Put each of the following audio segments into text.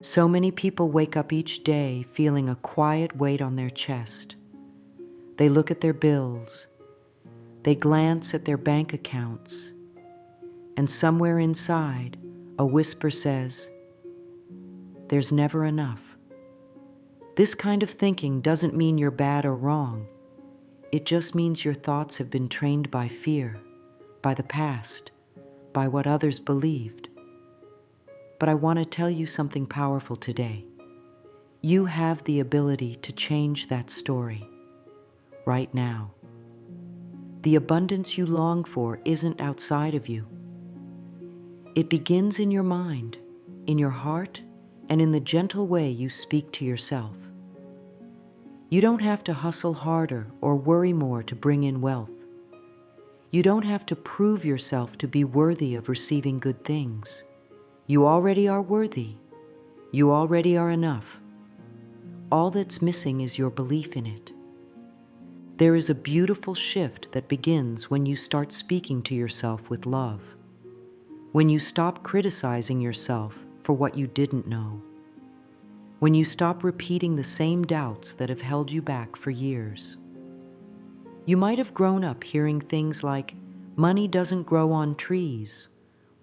So many people wake up each day feeling a quiet weight on their chest. They look at their bills, they glance at their bank accounts, and somewhere inside, a whisper says, "There's never enough." This kind of thinking doesn't mean you're bad or wrong. It just means your thoughts have been trained by fear, by the past, by what others believed. But I want to tell you something powerful today. You have the ability to change that story right now. The abundance you long for isn't outside of you. It begins in your mind, in your heart, and in the gentle way you speak to yourself. You don't have to hustle harder or worry more to bring in wealth. You don't have to prove yourself to be worthy of receiving good things. You already are worthy. You already are enough. All that's missing is your belief in it. There is a beautiful shift that begins when you start speaking to yourself with love. When you stop criticizing yourself for what you didn't know. When you stop repeating the same doubts that have held you back for years. You might have grown up hearing things like, "Money doesn't grow on trees,"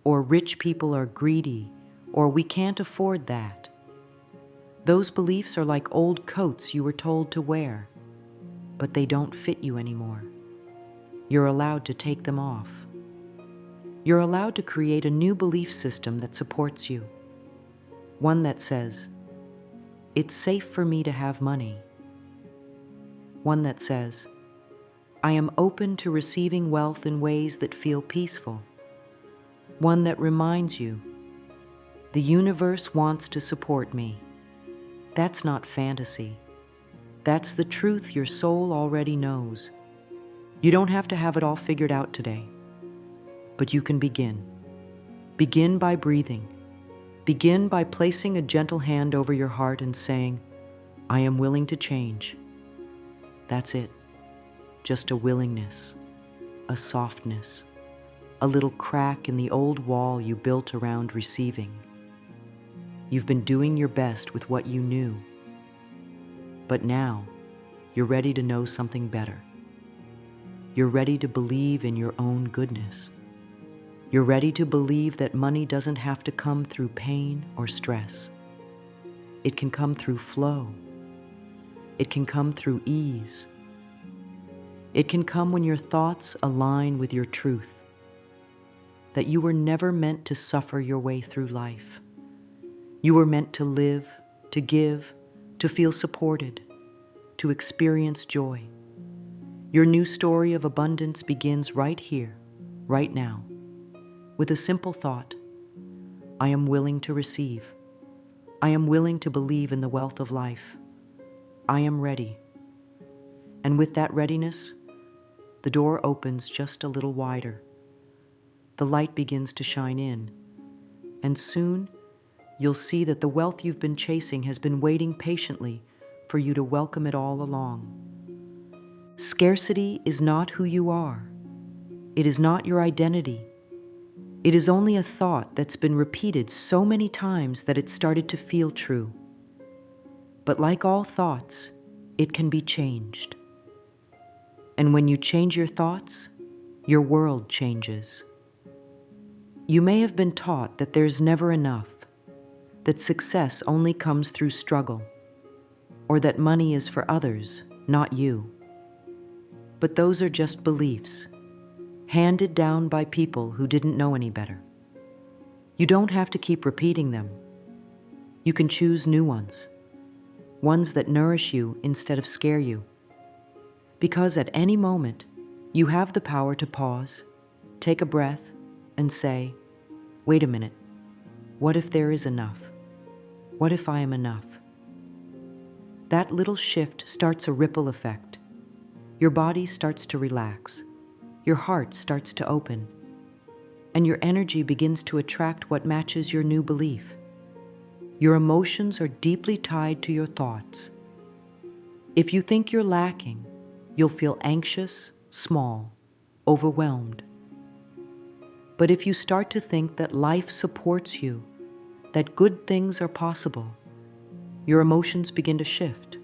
or "rich people are greedy," or "we can't afford that." Those beliefs are like old coats you were told to wear, but they don't fit you anymore. You're allowed to take them off. You're allowed to create a new belief system that supports you. One that says, "It's safe for me to have money." One that says, "I am open to receiving wealth in ways that feel peaceful." One that reminds you, "The universe wants to support me." That's not fantasy. That's the truth your soul already knows. You don't have to have it all figured out today, but you can begin. Begin by breathing. Begin by placing a gentle hand over your heart and saying, "I am willing to change." That's it. Just a willingness, a softness, a little crack in the old wall you built around receiving. You've been doing your best with what you knew, but now you're ready to know something better. You're ready to believe in your own goodness. You're ready to believe that money doesn't have to come through pain or stress. It can come through flow. It can come through ease. It can come when your thoughts align with your truth, that you were never meant to suffer your way through life. You were meant to live, to give, to feel supported, to experience joy. Your new story of abundance begins right here, right now, with a simple thought: I am willing to receive. I am willing to believe in the wealth of life. I am ready. And with that readiness, the door opens just a little wider. The light begins to shine in, and soon you'll see that the wealth you've been chasing has been waiting patiently for you to welcome it all along. Scarcity is not who you are. It is not your identity. It is only a thought that's been repeated so many times that it started to feel true. But like all thoughts, it can be changed. And when you change your thoughts, your world changes. You may have been taught that there's never enough, that success only comes through struggle, or that money is for others, not you. But those are just beliefs, handed down by people who didn't know any better. You don't have to keep repeating them. You can choose new ones that nourish you instead of scare you. Because at any moment, you have the power to pause, take a breath, and say, "Wait a minute, what if there is enough? What if I am enough?" That little shift starts a ripple effect. Your body starts to relax. Your heart starts to open, and your energy begins to attract what matches your new belief. Your emotions are deeply tied to your thoughts. If you think you're lacking, you'll feel anxious, small, overwhelmed. But if you start to think that life supports you, that good things are possible, your emotions begin to shift.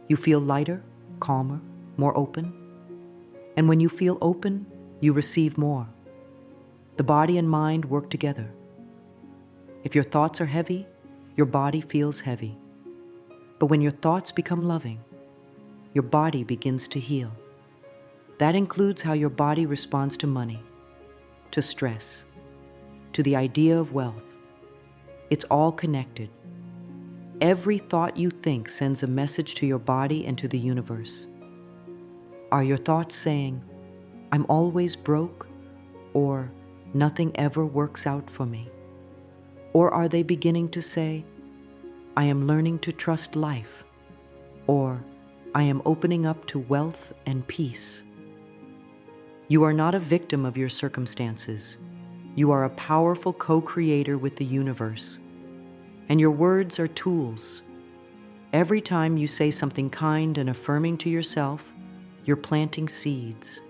You feel lighter, calmer, more open. And when you feel open, you receive more. The body and mind work together. If your thoughts are heavy, your body feels heavy. But when your thoughts become loving, your body begins to heal. That includes how your body responds to money, to stress, to the idea of wealth. It's all connected. Every thought you think sends a message to your body and to the universe. Are your thoughts saying, "I'm always broke," or "Nothing ever works out for me"? Or are they beginning to say, "I am learning to trust life," or "I am opening up to wealth and peace"? You are not a victim of your circumstances. You are a powerful co-creator with the universe. And your words are tools. Every time you say something kind and affirming to yourself, you're planting seeds.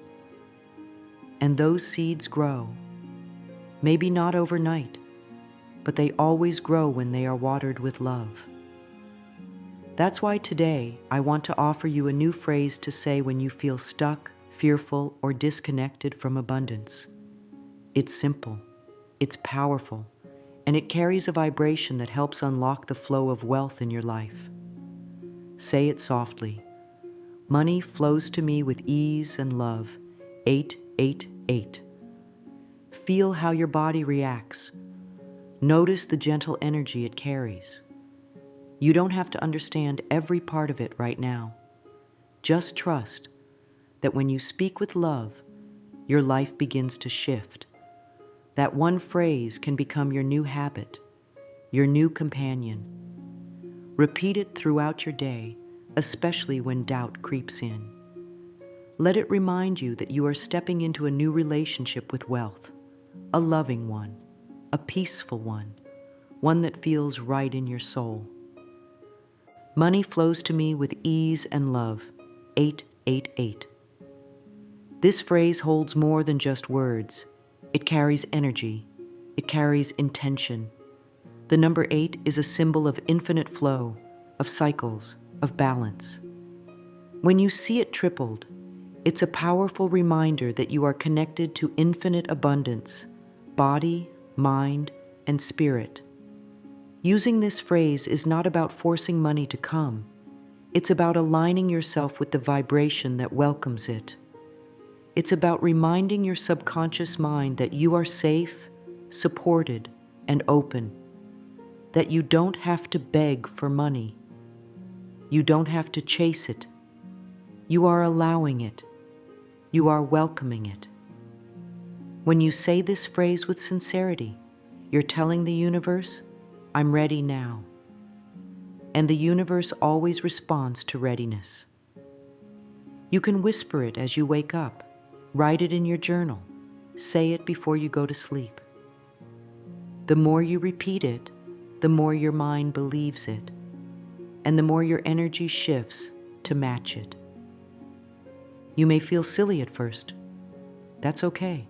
And those seeds grow. Maybe not overnight, but they always grow when they are watered with love. That's why today I want to offer you a new phrase to say when you feel stuck, fearful, or disconnected from abundance. It's simple, it's powerful, and it carries a vibration that helps unlock the flow of wealth in your life. Say it softly. Money flows to me with ease and love. 888. Feel how your body reacts. Notice the gentle energy it carries. You don't have to understand every part of it right now. Just trust that when you speak with love, your life begins to shift. That one phrase can become your new habit, your new companion. Repeat it throughout your day, especially when doubt creeps in. Let it remind you that you are stepping into a new relationship with wealth, a loving one, a peaceful one that feels right in your soul. Money flows to me with ease and love. 888. This phrase holds more than just words. It carries energy. It carries intention. The number 8 is a symbol of infinite flow, of cycles, of balance. When you see it tripled, it's a powerful reminder that you are connected to infinite abundance, body, mind, and spirit. Using this phrase is not about forcing money to come. It's about aligning yourself with the vibration that welcomes it. It's about reminding your subconscious mind that you are safe, supported, and open. That you don't have to beg for money. You don't have to chase it. You are allowing it. You are welcoming it. When you say this phrase with sincerity, you're telling the universe, "I'm ready now." And the universe always responds to readiness. You can whisper it as you wake up, write it in your journal, say it before you go to sleep. The more you repeat it, the more your mind believes it, and the more your energy shifts to match it. You may feel silly at first. That's okay.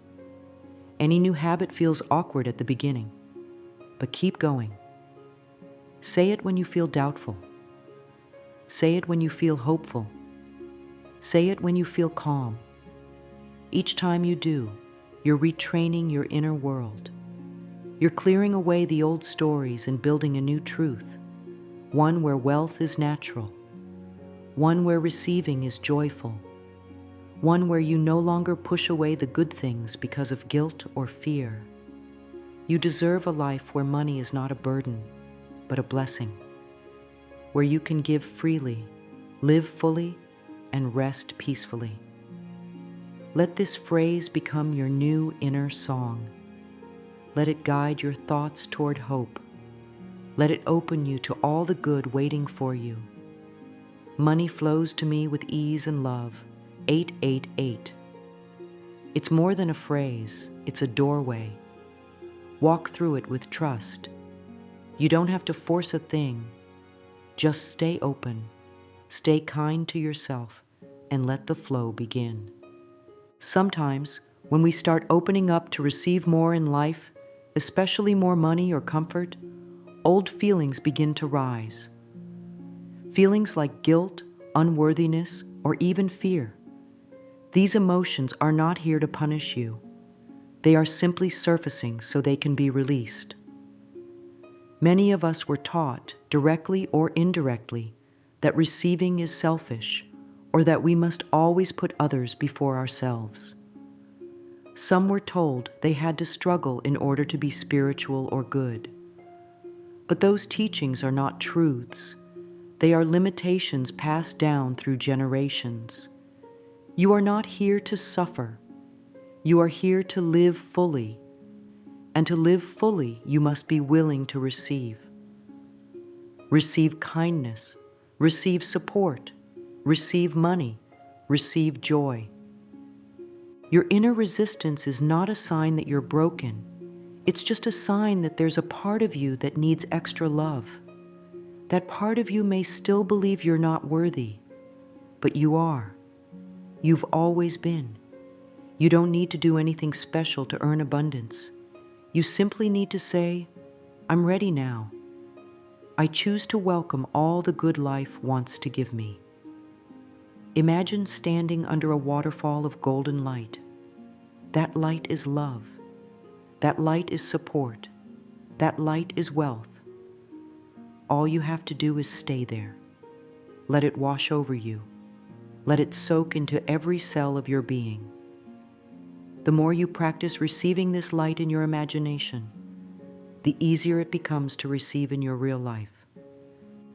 Any new habit feels awkward at the beginning, but keep going. Say it when you feel doubtful. Say it when you feel hopeful. Say it when you feel calm. Each time you do, you're retraining your inner world. You're clearing away the old stories and building a new truth, one where wealth is natural, one where receiving is joyful, one where you no longer push away the good things because of guilt or fear. You deserve a life where money is not a burden, but a blessing, where you can give freely, live fully, and rest peacefully. Let this phrase become your new inner song. Let it guide your thoughts toward hope. Let it open you to all the good waiting for you. Money flows to me with ease and love. 888. It's more than a phrase, it's a doorway. Walk through it with trust. You don't have to force a thing. Just stay open, stay kind to yourself, and let the flow begin. Sometimes, when we start opening up to receive more in life, especially more money or comfort, old feelings begin to rise. Feelings like guilt, unworthiness, or even fear. These emotions are not here to punish you. They are simply surfacing so they can be released. Many of us were taught, directly or indirectly, that receiving is selfish, or that we must always put others before ourselves. Some were told they had to struggle in order to be spiritual or good. But those teachings are not truths. They are limitations passed down through generations. You are not here to suffer. You are here to live fully. And to live fully, you must be willing to receive. Receive kindness, receive support, receive money, receive joy. Your inner resistance is not a sign that you're broken. It's just a sign that there's a part of you that needs extra love. That part of you may still believe you're not worthy, but you are. You've always been. You don't need to do anything special to earn abundance. You simply need to say, I'm ready now. I choose to welcome all the good life wants to give me. Imagine standing under a waterfall of golden light. That light is love. That light is support. That light is wealth. All you have to do is stay there. Let it wash over you. Let it soak into every cell of your being. The more you practice receiving this light in your imagination, the easier it becomes to receive in your real life.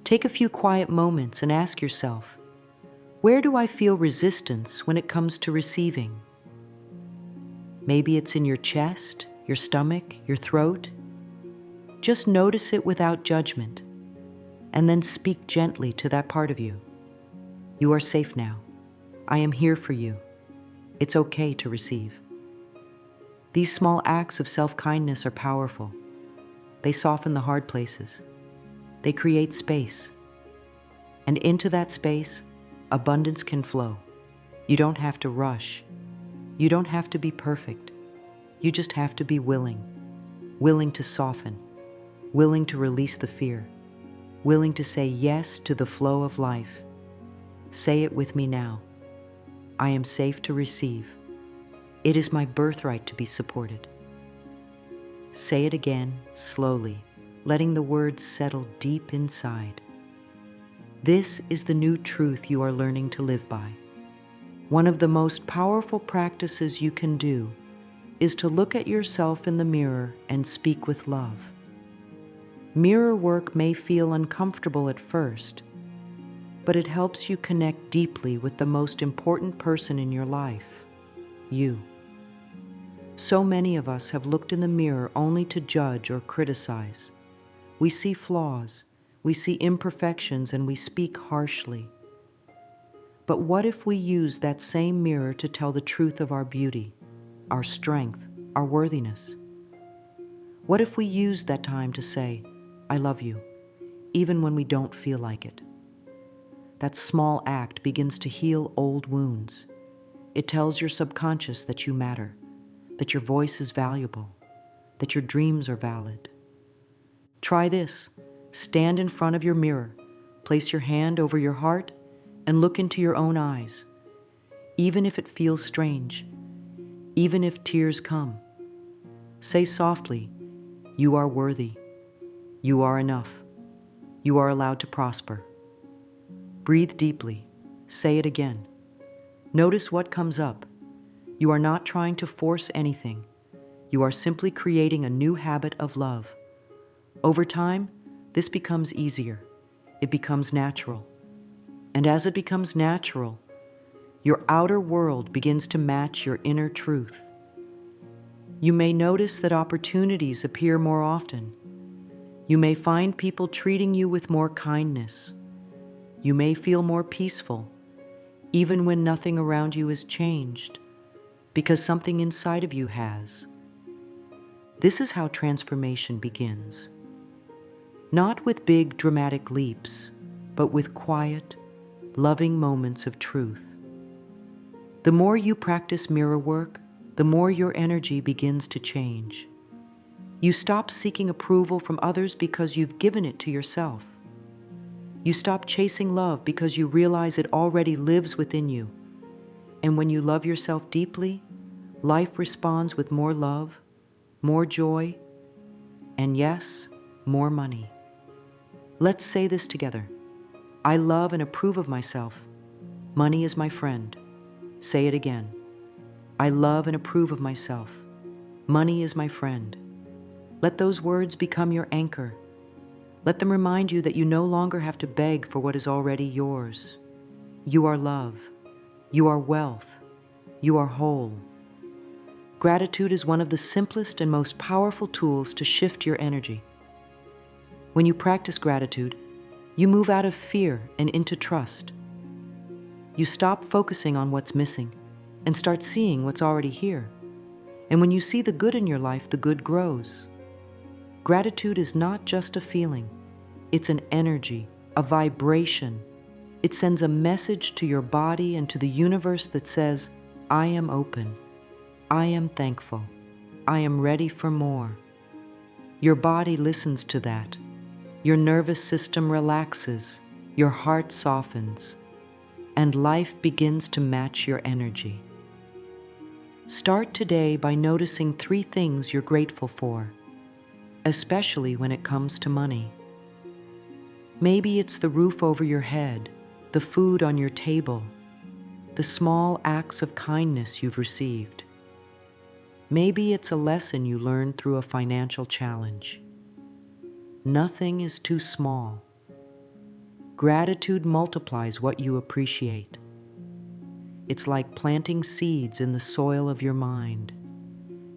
Take a few quiet moments and ask yourself, where do I feel resistance when it comes to receiving? Maybe it's in your chest, your stomach, your throat. Just notice it without judgment, and then speak gently to that part of you. You are safe now. I am here for you. It's okay to receive. These small acts of self-kindness are powerful. They soften the hard places. They create space. And into that space, abundance can flow. You don't have to rush. You don't have to be perfect. You just have to be willing. Willing to soften. Willing to release the fear. Willing to say yes to the flow of life. Say it with me now. I am safe to receive. It is my birthright to be supported. Say it again, slowly, letting the words settle deep inside. This is the new truth you are learning to live by. One of the most powerful practices you can do is to look at yourself in the mirror and speak with love. Mirror work may feel uncomfortable at first, but it helps you connect deeply with the most important person in your life, you. So many of us have looked in the mirror only to judge or criticize. We see flaws, we see imperfections, and we speak harshly. But what if we use that same mirror to tell the truth of our beauty, our strength, our worthiness? What if we use that time to say, I love you, even when we don't feel like it? That small act begins to heal old wounds. It tells your subconscious that you matter, that your voice is valuable, that your dreams are valid. Try this. Stand in front of your mirror, place your hand over your heart, and look into your own eyes. Even if it feels strange, even if tears come, say softly, you are worthy. You are enough. You are allowed to prosper. Breathe deeply. Say it again. Notice what comes up. You are not trying to force anything. You are simply creating a new habit of love. Over time, this becomes easier. It becomes natural. And as it becomes natural, your outer world begins to match your inner truth. You may notice that opportunities appear more often. You may find people treating you with more kindness. You may feel more peaceful, even when nothing around you has changed, because something inside of you has. This is how transformation begins. Not with big dramatic leaps, but with quiet, loving moments of truth. The more you practice mirror work, the more your energy begins to change. You stop seeking approval from others because you've given it to yourself. You stop chasing love because you realize it already lives within you. And when you love yourself deeply, life responds with more love, more joy, and yes, more money. Let's say this together. I love and approve of myself. Money is my friend. Say it again. I love and approve of myself. Money is my friend. Let those words become your anchor. Let them remind you that you no longer have to beg for what is already yours. You are love. You are wealth. You are whole. Gratitude is one of the simplest and most powerful tools to shift your energy. When you practice gratitude, you move out of fear and into trust. You stop focusing on what's missing and start seeing what's already here. And when you see the good in your life, the good grows. Gratitude is not just a feeling. It's an energy, a vibration. It sends a message to your body and to the universe that says, I am open. I am thankful. I am ready for more. Your body listens to that. Your nervous system relaxes. Your heart softens. And life begins to match your energy. Start today by noticing 3 things you're grateful for, especially when it comes to money. Maybe it's the roof over your head, the food on your table, the small acts of kindness you've received. Maybe it's a lesson you learned through a financial challenge. Nothing is too small. Gratitude multiplies what you appreciate. It's like planting seeds in the soil of your mind.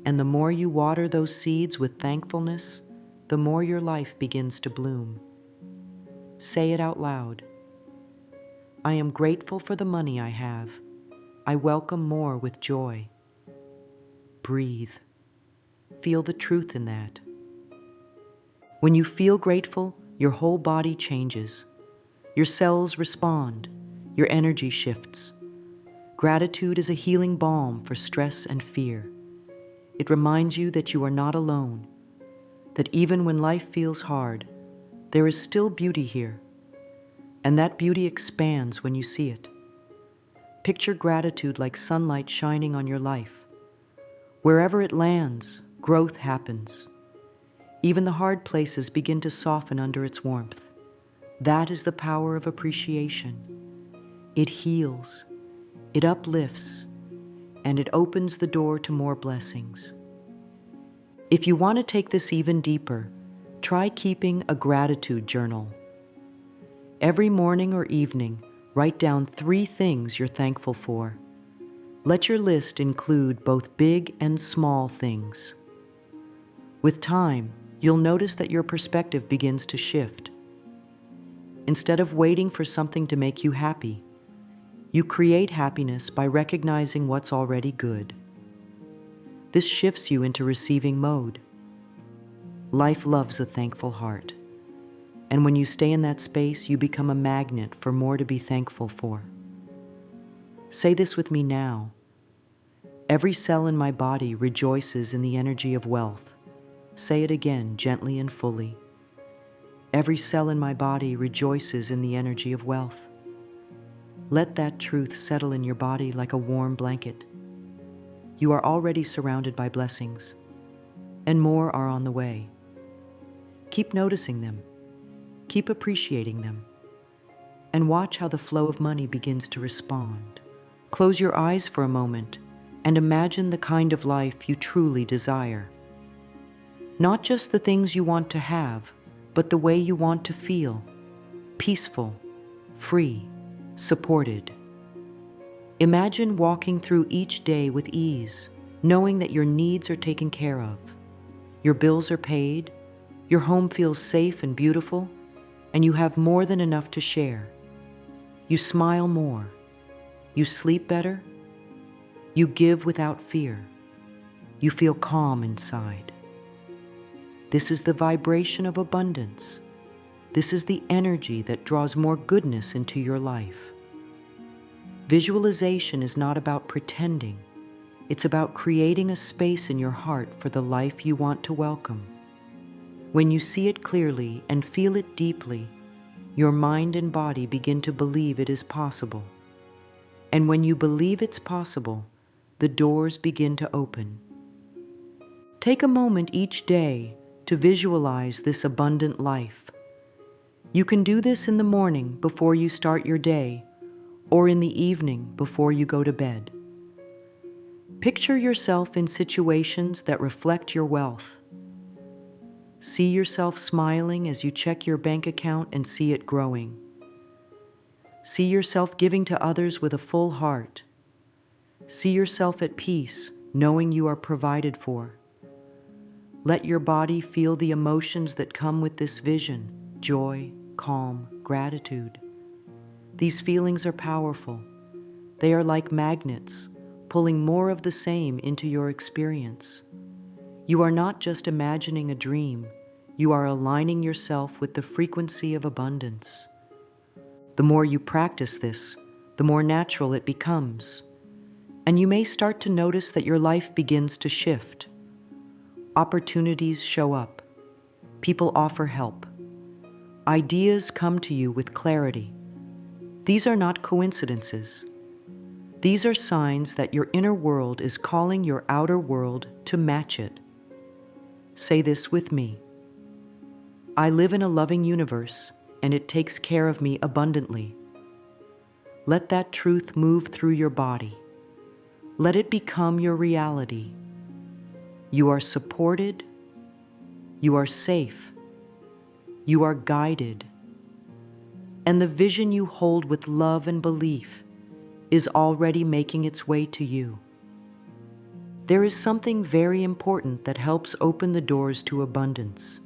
And the more you water those seeds with thankfulness, the more your life begins to bloom. Say it out loud. I am grateful for the money I have. I welcome more with joy. Breathe. Feel the truth in that. When you feel grateful, your whole body changes. Your cells respond. Your energy shifts. Gratitude is a healing balm for stress and fear. It reminds you that you are not alone, that even when life feels hard, there is still beauty here. And that beauty expands when you see it. Picture gratitude like sunlight shining on your life. Wherever it lands, growth happens. Even the hard places begin to soften under its warmth. That is the power of appreciation. It heals, it uplifts, and it opens the door to more blessings. If you want to take this even deeper, try keeping a gratitude journal. Every morning or evening, write down 3 things you're thankful for. Let your list include both big and small things. With time, you'll notice that your perspective begins to shift. Instead of waiting for something to make you happy, you create happiness by recognizing what's already good. This shifts you into receiving mode. Life loves a thankful heart. And when you stay in that space, you become a magnet for more to be thankful for. Say this with me now. Every cell in my body rejoices in the energy of wealth. Say it again, gently and fully. Every cell in my body rejoices in the energy of wealth. Let that truth settle in your body like a warm blanket. You are already surrounded by blessings, and more are on the way. Keep noticing them. Keep appreciating them, and watch how the flow of money begins to respond. Close your eyes for a moment and imagine the kind of life you truly desire. Not just the things you want to have, but the way you want to feel: peaceful, free, supported. Imagine walking through each day with ease, knowing that your needs are taken care of. Your bills are paid, your home feels safe and beautiful, and you have more than enough to share. You smile more. You sleep better. You give without fear. You feel calm inside. This is the vibration of abundance. This is the energy that draws more goodness into your life. Visualization is not about pretending. It's about creating a space in your heart for the life you want to welcome. When you see it clearly and feel it deeply, your mind and body begin to believe it is possible. And when you believe it's possible, the doors begin to open. Take a moment each day to visualize this abundant life. You can do this in the morning before you start your day, or in the evening before you go to bed. Picture yourself in situations that reflect your wealth. See yourself smiling as you check your bank account and see it growing. See yourself giving to others with a full heart. See yourself at peace, knowing you are provided for. Let your body feel the emotions that come with this vision: joy, calm, gratitude. These feelings are powerful. They are like magnets, pulling more of the same into your experience. You are not just imagining a dream, you are aligning yourself with the frequency of abundance. The more you practice this, the more natural it becomes. And you may start to notice that your life begins to shift. Opportunities show up. People offer help. Ideas come to you with clarity. These are not coincidences. These are signs that your inner world is calling your outer world to match it. Say this with me. I live in a loving universe, and it takes care of me abundantly. Let that truth move through your body. Let it become your reality. You are supported. You are safe. You are guided. And the vision you hold with love and belief is already making its way to you. There is something very important that helps open the doors to abundance,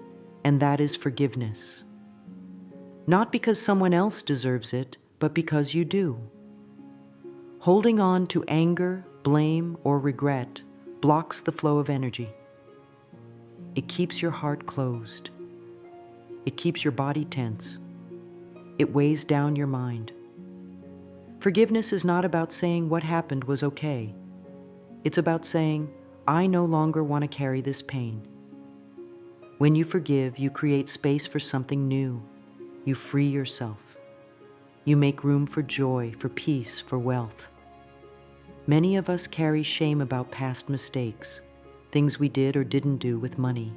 and that is forgiveness. Not because someone else deserves it, but because you do. Holding on to anger, blame, or regret blocks the flow of energy. It keeps your heart closed. It keeps your body tense. It weighs down your mind. Forgiveness is not about saying what happened was okay. It's about saying, I no longer want to carry this pain. When you forgive, you create space for something new. You free yourself. You make room for joy, for peace, for wealth. Many of us carry shame about past mistakes, things we did or didn't do with money,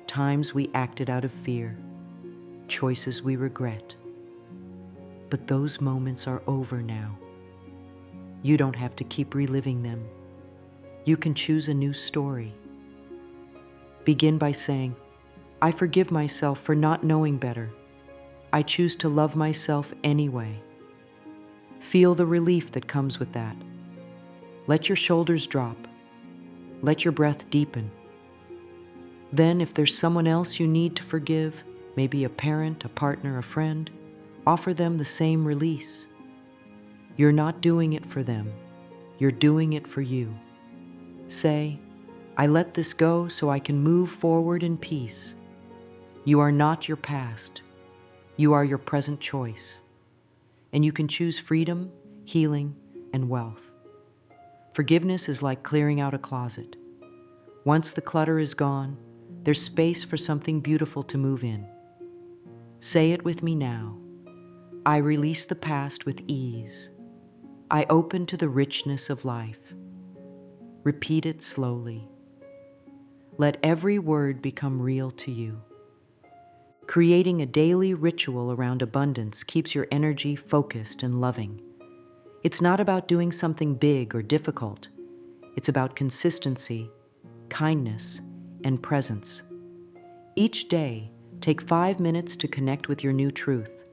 times we acted out of fear, choices we regret. But those moments are over now. You don't have to keep reliving them. You can choose a new story. Begin by saying, I forgive myself for not knowing better. I choose to love myself anyway. Feel the relief that comes with that. Let your shoulders drop. Let your breath deepen. Then, if there's someone else you need to forgive, maybe a parent, a partner, a friend, offer them the same release. You're not doing it for them. You're doing it for you. Say, I let this go so I can move forward in peace. You are not your past. You are your present choice. And you can choose freedom, healing, and wealth. Forgiveness is like clearing out a closet. Once the clutter is gone, there's space for something beautiful to move in. Say it with me now. I release the past with ease. I open to the richness of life. Repeat it slowly. Let every word become real to you. Creating a daily ritual around abundance keeps your energy focused and loving. It's not about doing something big or difficult. It's about consistency, kindness, and presence. Each day, take 5 minutes to connect with your new truth.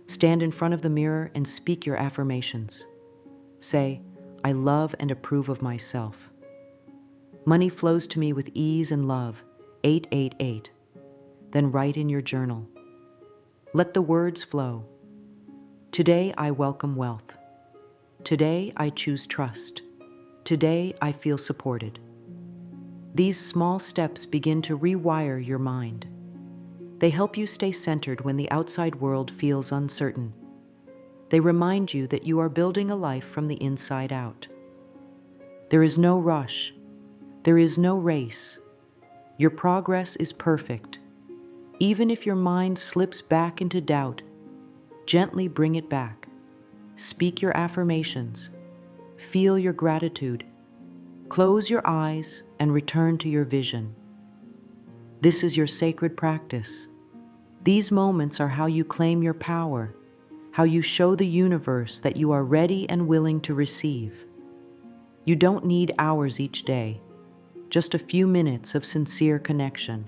Stand in front of the mirror and speak your affirmations. Say, I love and approve of myself. Money flows to me with ease and love, 888. Then write in your journal. Let the words flow. Today I welcome wealth. Today I choose trust. Today I feel supported. These small steps begin to rewire your mind. They help you stay centered when the outside world feels uncertain. They remind you that you are building a life from the inside out. There is no rush. There is no race. Your progress is perfect. Even if your mind slips back into doubt, gently bring it back. Speak your affirmations. Feel your gratitude. Close your eyes and return to your vision. This is your sacred practice. These moments are how you claim your power, how you show the universe that you are ready and willing to receive. You don't need hours each day, just a few minutes of sincere connection.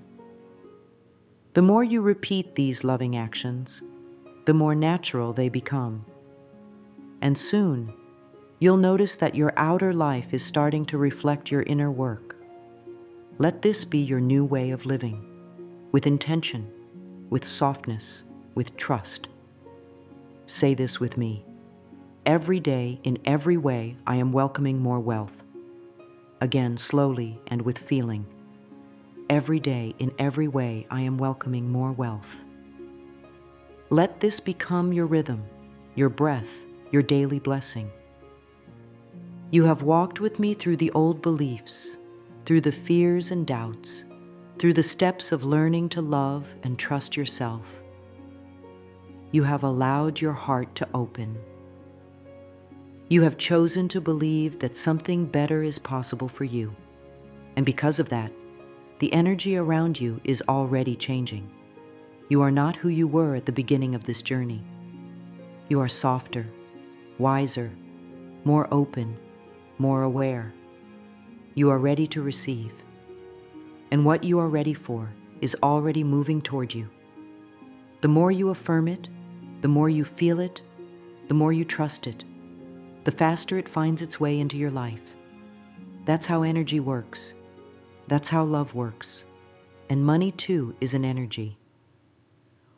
The more you repeat these loving actions, the more natural they become. And soon, you'll notice that your outer life is starting to reflect your inner work. Let this be your new way of living, with intention, with softness, with trust. Say this with me. Every day, in every way, I am welcoming more wealth. Again, slowly and with feeling. Every day, in every way, I am welcoming more wealth. Let this become your rhythm, your breath, your daily blessing. You have walked with me through the old beliefs, through the fears and doubts, through the steps of learning to love and trust yourself. You have allowed your heart to open. You have chosen to believe that something better is possible for you. And because of that, the energy around you is already changing. You are not who you were at the beginning of this journey. You are softer, wiser, more open, more aware. You are ready to receive. And what you are ready for is already moving toward you. The more you affirm it, the more you feel it, the more you trust it, the faster it finds its way into your life. That's how energy works. That's how love works. And money, too, is an energy.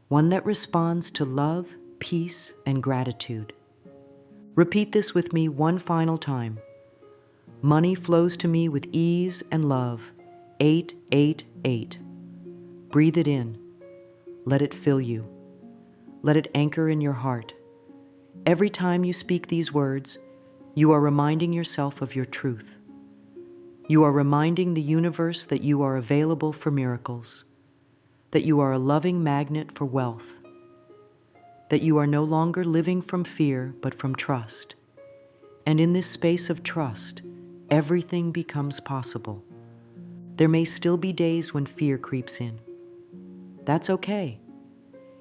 One that responds to love, peace, and gratitude. Repeat this with me one final time. Money flows to me with ease and love. 888. Breathe it in. Let it fill you. Let it anchor in your heart. Every time you speak these words, you are reminding yourself of your truth. You are reminding the universe that you are available for miracles, that you are a loving magnet for wealth, that you are no longer living from fear but from trust. And in this space of trust, everything becomes possible. There may still be days when fear creeps in. That's okay.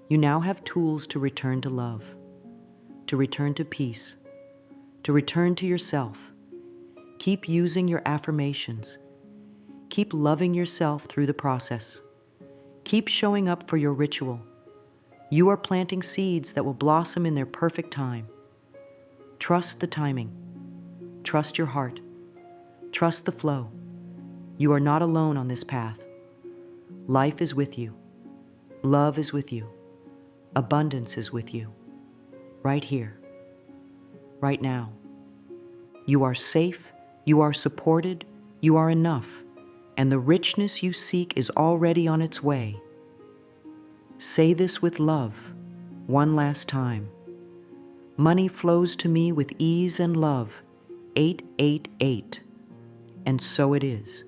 You now have tools to return to love, to return to peace, to return to yourself. Keep using your affirmations. Keep loving yourself through the process. Keep showing up for your ritual. You are planting seeds that will blossom in their perfect time. Trust the timing. Trust your heart. Trust the flow. You are not alone on this path. Life is with you. Love is with you. Abundance is with you. Right here. Right now. You are safe. You are supported. You are enough. And the richness you seek is already on its way. Say this with love, one last time. Money flows to me with ease and love. 888. And so it is.